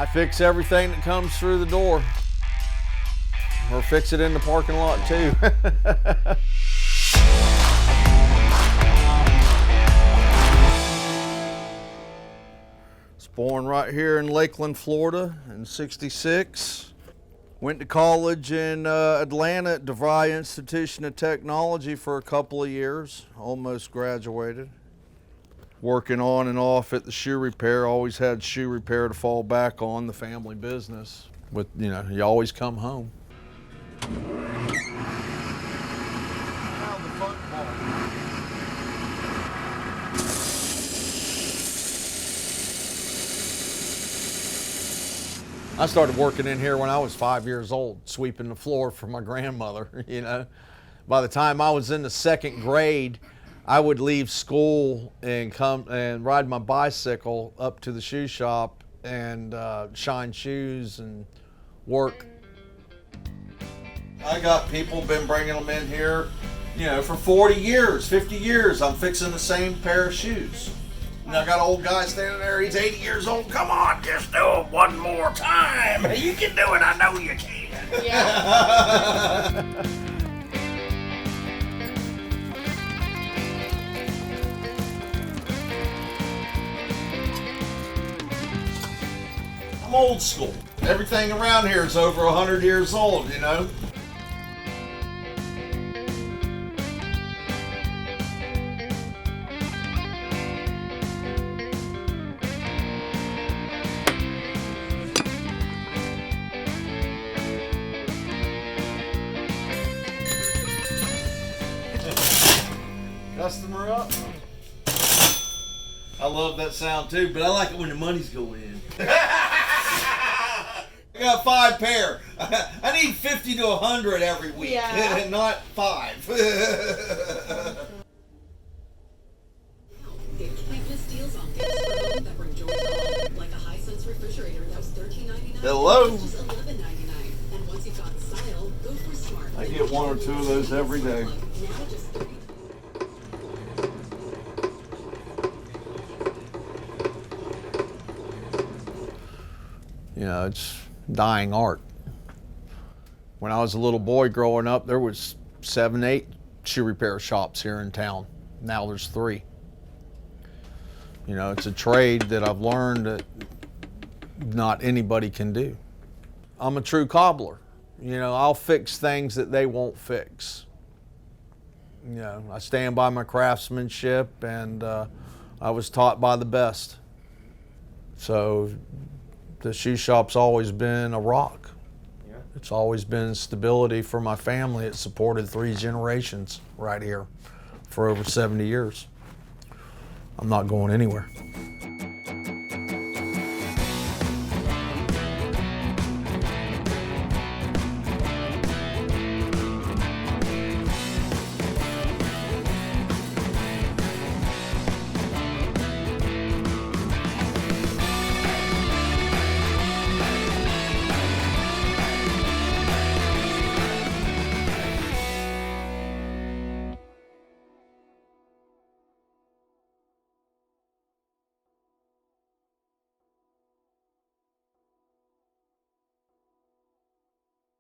I fix everything that comes through the door. Or fix it in the parking lot too. Was born right here in Lakeland, Florida in '66. Went to college in Atlanta at DeVry Institution of Technology for a couple of years. Almost graduated. Working on and off at the shoe repair. Always had shoe repair to fall back on, the family business. With, you know, you always come home. I started working in here when I was 5 years old, sweeping the floor for my grandmother, you know. By the time I was in the second grade, I would leave school and come and ride my bicycle up to the shoe shop and shine shoes and work. I got people, been bringing them in here, you know, for 40 years, 50 years, I'm fixing the same pair of shoes. And I got an old guy standing there, he's 80 years old. Come on, just do it one more time. You can do it, I know you can. Yeah. I'm old school. Everything around here is over 100 years old, you know. Customer up. I love that sound too, but I like it when the money's going in. I got 5 pair. I need 50 to 100 every week, yeah. Not 5. Hello. I get 1 or 2 of those every day. You know, it's dying art. When I was a little boy growing up, there was 7, 8 shoe repair shops here in town. Now there's 3. You know, it's a trade that I've learned that not anybody can do. I'm a true cobbler. You know, I'll fix things that they won't fix. You know, I stand by my craftsmanship, and I was taught by the best. So the shoe shop's always been a rock. Yeah. It's always been stability for my family. It supported 3 generations right here for over 70 years. I'm not going anywhere.